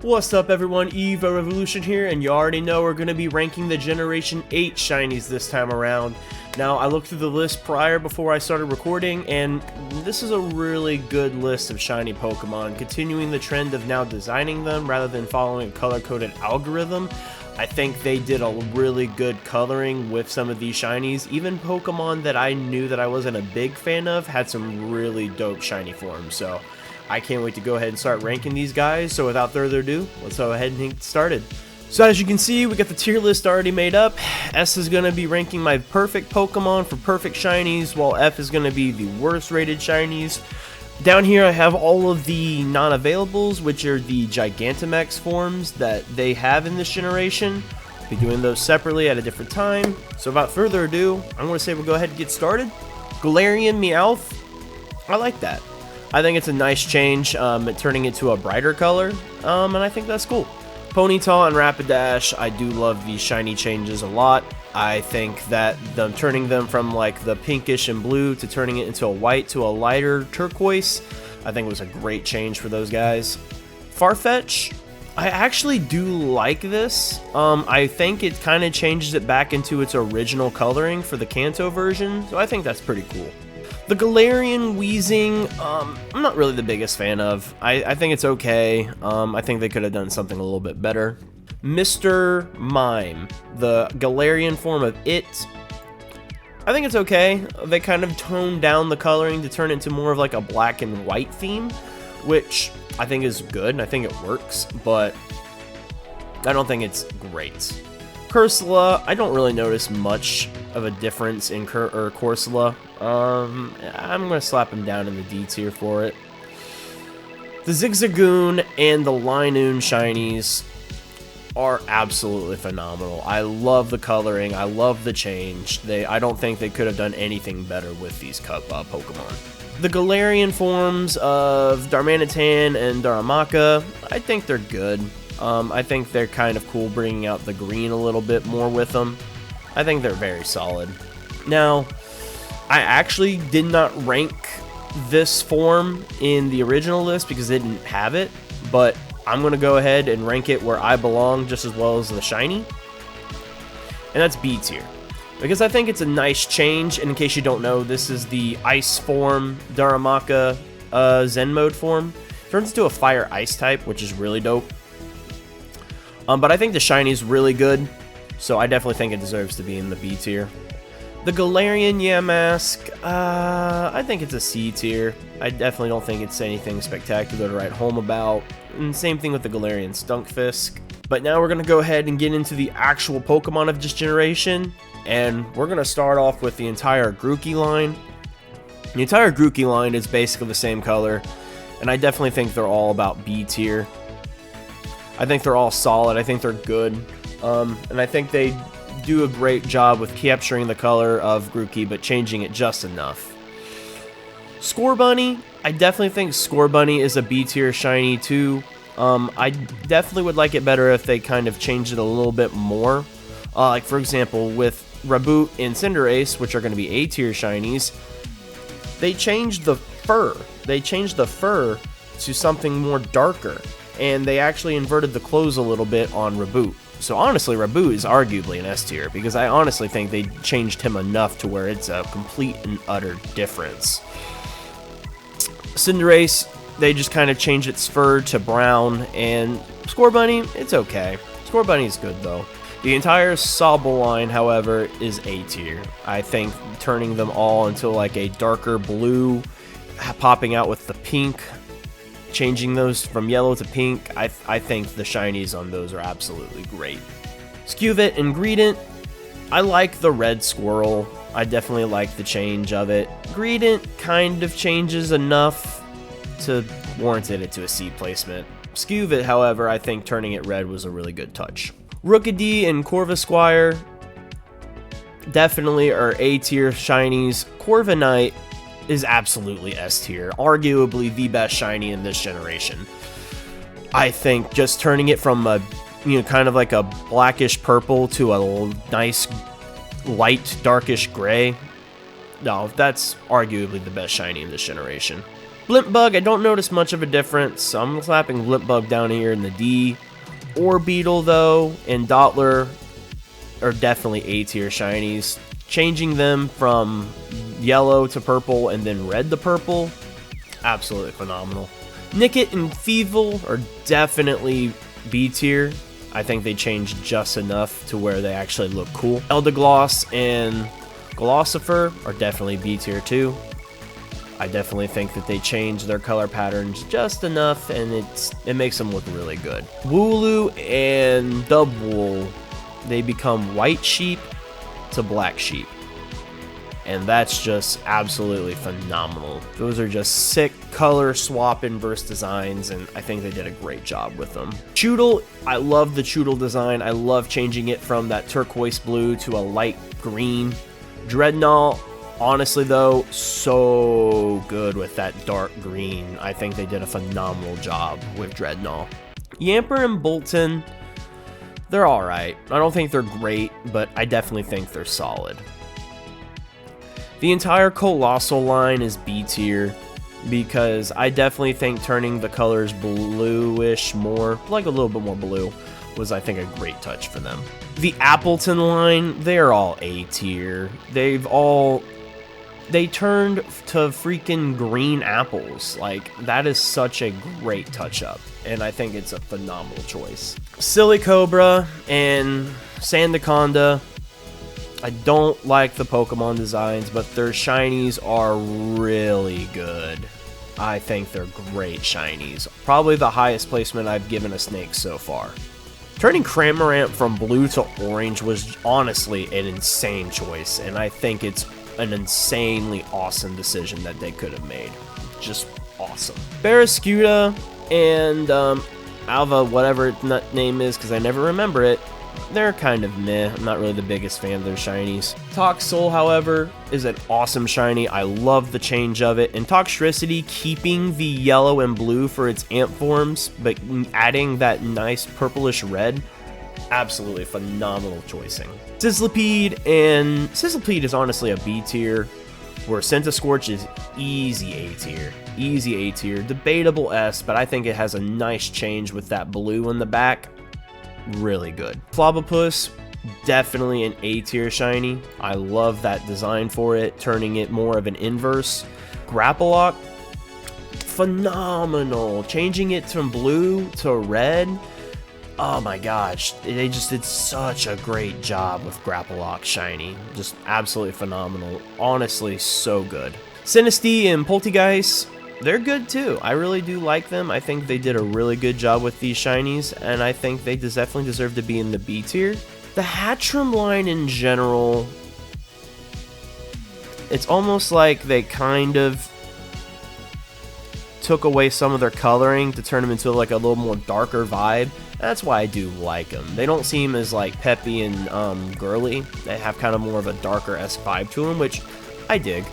What's up everyone, Evo Revolution here, and you already know we're going to be ranking the Generation 8 shinies this time around. Now, I looked through the list prior before I started recording, and this is a really good list of shiny Pokemon, continuing the trend of now designing them rather than following a color-coded algorithm. I think they did a really good coloring with some of these shinies. Even Pokemon that I knew that I wasn't a big fan of had some really dope shiny forms, so I can't wait to go ahead and start ranking these guys. So without further ado, let's go ahead and get started. So as you can see, we got the tier list already made up. S is going to be ranking my perfect Pokemon for perfect shinies, while F is going to be the worst rated shinies. Down here I have all of the non-availables, which are the Gigantamax forms that they have in this generation. I'll be doing those separately at a different time. So without further ado, I'm going to say we'll go ahead and get started. Galarian Meowth, I like that. I think it's a nice change, turning it to a brighter color, and I think that's cool. Ponyta and Rapidash, I do love these shiny changes a lot. I think that them turning them from like the pinkish and blue to turning it into a white to a lighter turquoise, I think was a great change for those guys. Farfetch, I actually do like this. I think it kind of changes it back into its original coloring for the Kanto version, so I think that's pretty cool. The Galarian Weezing, I'm not really the biggest fan of. I think it's okay. I think they could have done something a little bit better. Mr. Mime, the Galarian form of it, I think it's okay. They kind of toned down the coloring to turn it into more of like a black and white theme, which I think is good and I think it works, but I don't think it's great. Corsola, I don't really notice much of a difference in Corsola. I'm going to slap him down in the D tier for it. The Zigzagoon and the Linoon shinies are absolutely phenomenal. I love the coloring. I love the change. I don't think they could have done anything better with these Pokemon. The Galarian forms of Darmanitan and Darumaka, I think they're good. I think they're kind of cool bringing out the green a little bit more with them. I think they're very solid. Now, I actually did not rank this form in the original list because they didn't have it, but I'm going to go ahead and rank it where I belong just as well as the shiny, and that's B tier. Because I think it's a nice change, and in case you don't know, this is the Ice form, Darumaka Zen mode form. Turns into a Fire Ice type, which is really dope. But I think the shiny is really good, so I definitely think it deserves to be in the B tier. The Galarian Yamask, I think it's a C tier. I definitely don't think it's anything spectacular to write home about. And same thing with the Galarian Stunkfisk. But now we're going to go ahead and get into the actual Pokemon of this generation. And we're going to start off with the entire Grookey line. The entire Grookey line is basically the same color, and I definitely think they're all about B tier. I think they're all solid. I think they're good. And I think they do a great job with capturing the color of Grookey, but changing it just enough. Scorbunny, I definitely think Scorbunny is a B tier shiny too. I definitely would like it better if they kind of changed it a little bit more. Like for example, with Raboot and Cinderace, which are going to be A tier shinies, they changed the fur. They changed the fur to something more darker, and they actually inverted the clothes a little bit on Raboot. So honestly, Raboot is arguably an S tier, because I honestly think they changed him enough to where it's a complete and utter difference. Cinderace, they just kind of changed its fur to brown, and Scorbunny, it's okay. Scorbunny is good though. The entire Sobble line, however, is A tier. I think turning them all into like a darker blue, popping out with the pink, changing those from yellow to pink, I think the shinies on those are absolutely great. Skewvet and Greedent, I like the red squirrel. I definitely like the change of it. Greedent kind of changes enough to warrant it to a C placement. Skewvet, however, I think turning it red was a really good touch. Rookidee and Corvisquire definitely are A tier shinies. Corviknight is absolutely S tier, arguably the best shiny in this generation. I think just turning it from a, kind of like a blackish purple to a nice light darkish gray, no, that's arguably the best shiny in this generation. Blimp Bug, I don't notice much of a difference, so I'm slapping Blimp Bug down here in the D. Orbeetle, though, and Dottler are definitely A tier shinies. Changing them from yellow to purple and then red to purple, absolutely phenomenal. Nickit and Feeble are definitely B tier. I think they changed just enough to where they actually look cool. Eldegoss and Glossifer are definitely B tier too. I definitely think that they changed their color patterns just enough, and it makes them look really good. Wooloo and Dubwool, they become white sheep to black sheep, and that's just absolutely phenomenal. Those are just sick color swap inverse designs, and I think they did a great job with them. Choodle, I love the Choodle design. I love changing it from that turquoise blue to a light green. Dreadnought, honestly though, so good with that dark green. I think they did a phenomenal job with Dreadnought. Yamper and Bolton, they're alright. I don't think they're great, but I definitely think they're solid. The entire Colossal line is B tier, because I definitely think turning the colors bluish more, like a little bit more blue, was I think a great touch for them. The Appleton line, they're all A tier. They turned to freaking green apples. Like, that is such a great touch-up, and I think it's a phenomenal choice. Silly Cobra and Sandaconda, I don't like the Pokemon designs, but their shinies are really good. I think they're great shinies. Probably the highest placement I've given a snake so far. Turning Cramorant from blue to orange was honestly an insane choice, and I think it's an insanely awesome decision that they could have made. Just awesome. Barraskewda and Alva, whatever its name is, because I never remember it, they're kind of meh. I'm not really the biggest fan of their shinies. Toxel, however, is an awesome shiny. I love the change of it. And Toxtricity, keeping the yellow and blue for its ant forms, but adding that nice purplish red, absolutely phenomenal choicing. Sizzlipede is honestly a B tier, where Centiskorch is easy A tier. Easy A tier. Debatable S, but I think it has a nice change with that blue in the back. Really good. Flobopus, definitely an A tier shiny. I love that design for it, turning it more of an inverse. Grapplock, phenomenal. Changing it from blue to red. Oh my gosh, they just did such a great job with Grapplock shiny. Just absolutely phenomenal. Honestly, so good. Sinistea and Poltegeist, they're good too. I really do like them. I think they did a really good job with these shinies, and I think they definitely deserve to be in the B tier. The Hatchrim line in general, it's almost like they kind of took away some of their coloring to turn them into like a little more darker vibe. That's why I do like them. They don't seem as like peppy and girly. They have kind of more of a darker-esque vibe to them, which I dig.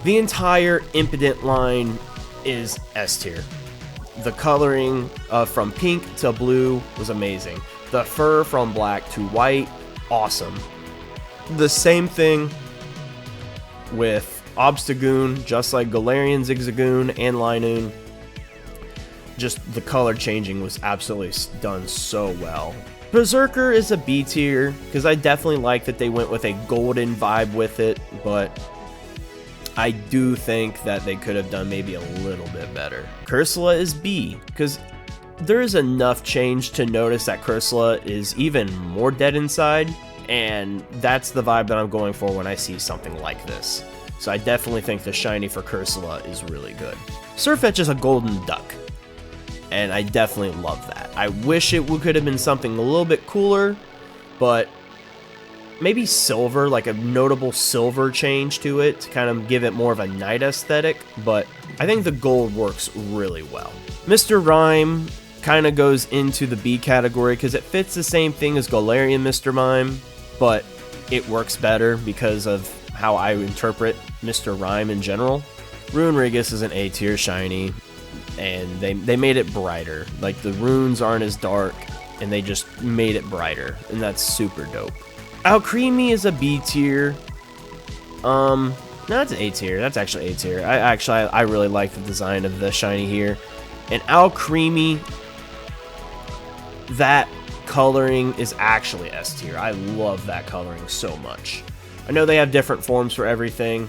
The entire Impidimp line is S tier. The coloring from pink to blue was amazing. The fur from black to white, awesome. The same thing with Obstagoon, just like Galarian, Zigzagoon, and Linoon. Just the color changing was absolutely done so well. Berserker is a B tier, because I definitely like that they went with a golden vibe with it, but I do think that they could have done maybe a little bit better. Cursula is B, because there is enough change to notice that Cursula is even more dead inside, and that's the vibe that I'm going for when I see something like this. So I definitely think the shiny for Cursula is really good. Surfetch is a golden duck, and I definitely love that. I wish it could have been something a little bit cooler, but maybe silver, like a notable silver change to it to kind of give it more of a night aesthetic, but I think the gold works really well. Mr. Rhyme kind of goes into the B category because it fits the same thing as Galarian Mr. Mime, but it works better because of how I interpret Mr. Rhyme in general. Runeregus is an A tier shiny, and they made it brighter. Like, the runes aren't as dark, and they just made it brighter, and that's super dope. Alcremie is a B tier. No, that's A tier. That's actually A tier. I really like the design of the shiny here. And Al Creamy, that coloring is actually S tier. I love that coloring so much. I know they have different forms for everything,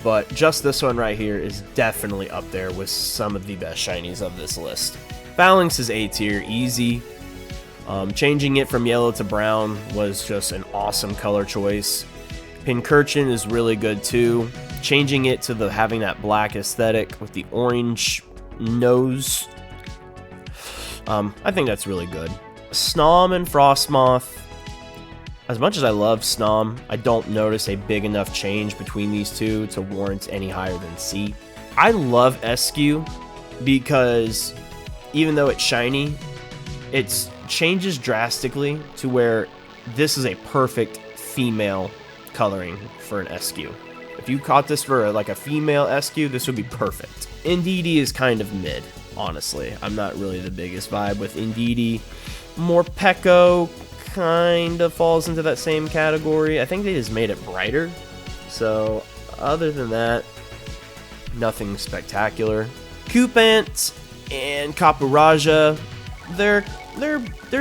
but just this one right here is definitely up there with some of the best shinies of this list. Phalanx is A tier, easy. Changing it from yellow to brown was just an awesome color choice. Pincurchin is really good too. Changing it to having that black aesthetic with the orange nose, I think that's really good. Snom and Frostmoth. As much as I love Snom, I don't notice a big enough change between these two to warrant any higher than C. I love SQ because even though it's shiny, it changes drastically to where this is a perfect female coloring for an SQ. If you caught this for like a female SQ, this would be perfect. Indeedee is kind of mid, honestly. I'm not really the biggest vibe with Indeedee. Morpeko kind of falls into that same category. I think they just made it brighter. So other than that, nothing spectacular. Coupant and Kapuraja, they're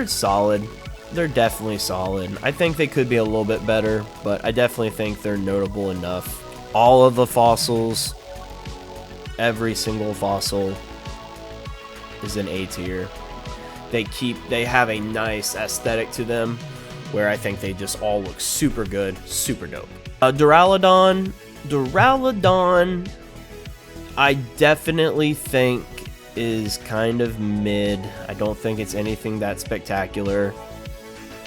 solid. They're definitely solid. I think they could be a little bit better, but I definitely think they're notable enough. All of the fossils, every single fossil is an A tier. They have a nice aesthetic to them, where I think they just all look super good, super dope. Duraludon, I definitely think is kind of mid. I don't think it's anything that spectacular.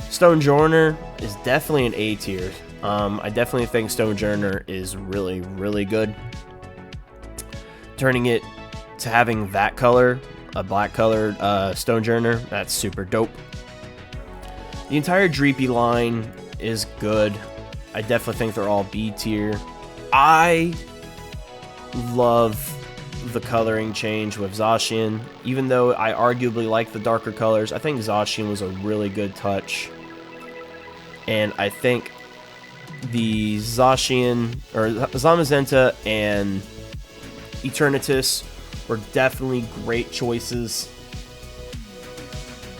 Stonjourner is definitely an A tier. I definitely think Stonjourner is really, really good. Turning it to having that color, a black colored Stonjourner, that's super dope. The entire Dreepy line is good. I definitely think they're all B tier. I love the coloring change with Zacian. Even though I arguably like the darker colors, I think Zacian was a really good touch. And I think the Zacian, or Zamazenta and Eternatus were definitely great choices.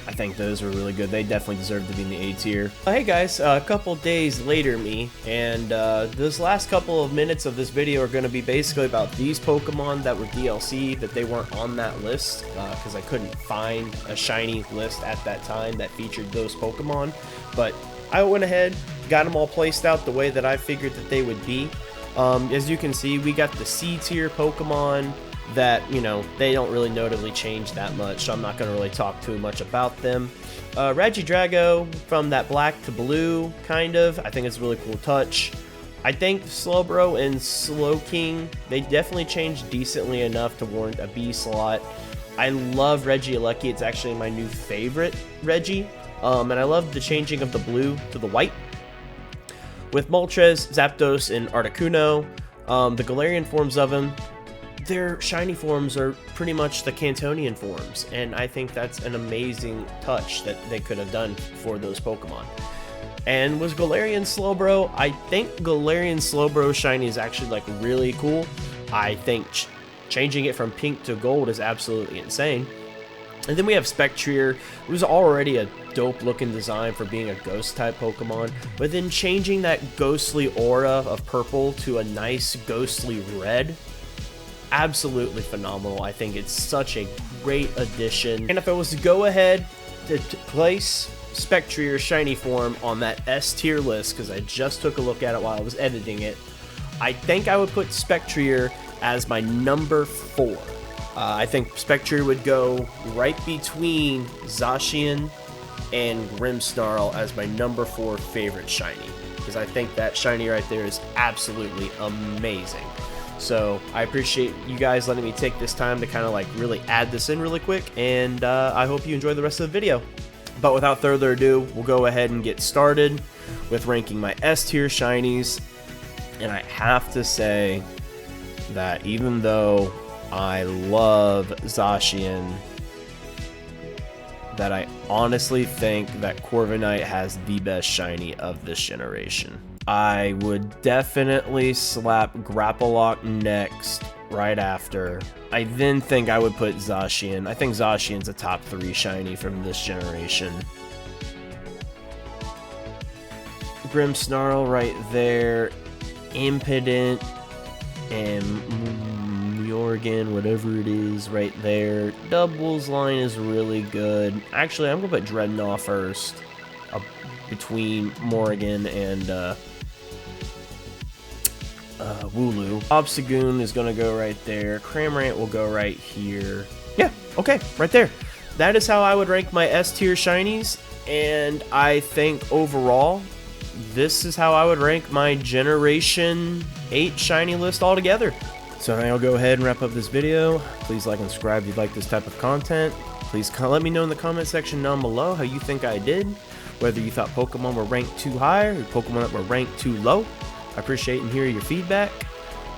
I think those were really good. They definitely deserve to be in the A tier. Hey guys, a couple days later me, and this last couple of minutes of this video are going to be basically about these Pokemon that were DLC that they weren't on that list, because I couldn't find a shiny list at that time that featured those Pokemon. But I went ahead, got them all placed out the way that I figured that they would be. As you can see, we got the C tier Pokemon that, you know, they don't really notably change that much, so I'm not going to really talk too much about them. Regidrago, from that black to blue, kind of. I think it's a really cool touch. I think Slowbro and Slowking, they definitely changed decently enough to warrant a B slot. I love Regieleki. It's actually my new favorite Regi. And I love the changing of the blue to the white. With Moltres, Zapdos, and Articuno, the Galarian forms of them, their shiny forms are pretty much the Cantonian forms, and I think that's an amazing touch that they could have done for those Pokemon. And with Galarian Slowbro, I think Galarian Slowbro shiny is actually like really cool. I think changing it from pink to gold is absolutely insane. And then we have Spectrier, who was already a dope looking design for being a ghost type Pokemon, but then changing that ghostly aura of purple to a nice ghostly red, absolutely phenomenal. I think it's such a great addition. And if I was to go ahead to place Spectrier's shiny form on that S tier list, because I just took a look at it while I was editing it, I think I would put Spectrier as my number 4. I think Spectrier would go right between Zacian and Grimmsnarl as my number 4 favorite shiny, because I think that shiny right there is absolutely amazing. So I appreciate you guys letting me take this time to kind of like really add this in really quick, and I hope you enjoy the rest of the video. But without further ado, we'll go ahead and get started with ranking my S tier shinies. And I have to say that even though I love Zacian, that I honestly think that Corviknight has the best shiny of this generation. I would definitely slap Grapplock next, right after. I then think I would put Zacian. I think Zacian's a top 3 shiny from this generation. Grimmsnarl right there. Impident and Morgan, whatever it is, right there. Doubles line is really good. Actually, I'm gonna put Dreadnought first, between Morgan and Wooloo. Obstagoon is gonna go right there. Cramorant will go right here. Yeah, okay, right there. That is how I would rank my S tier shinies, and I think overall, this is how I would rank my Generation 8 shiny list altogether. So I'll go ahead and wrap up this video. Please like and subscribe if you like this type of content. Please let me know in the comment section down below how you think I did. Whether you thought Pokemon were ranked too high or Pokemon that were ranked too low. I appreciate and hear your feedback.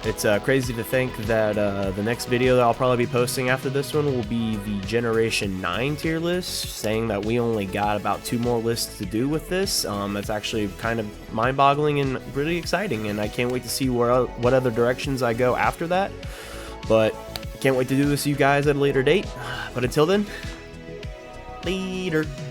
It's crazy to think that the next video that I'll probably be posting after this one will be the Generation 9 tier list, saying that we only got about 2 more lists to do with this. That's actually kind of mind-boggling and really exciting, and I can't wait to see what other directions I go after that. But I can't wait to do this with you guys at a later date. But until then, later.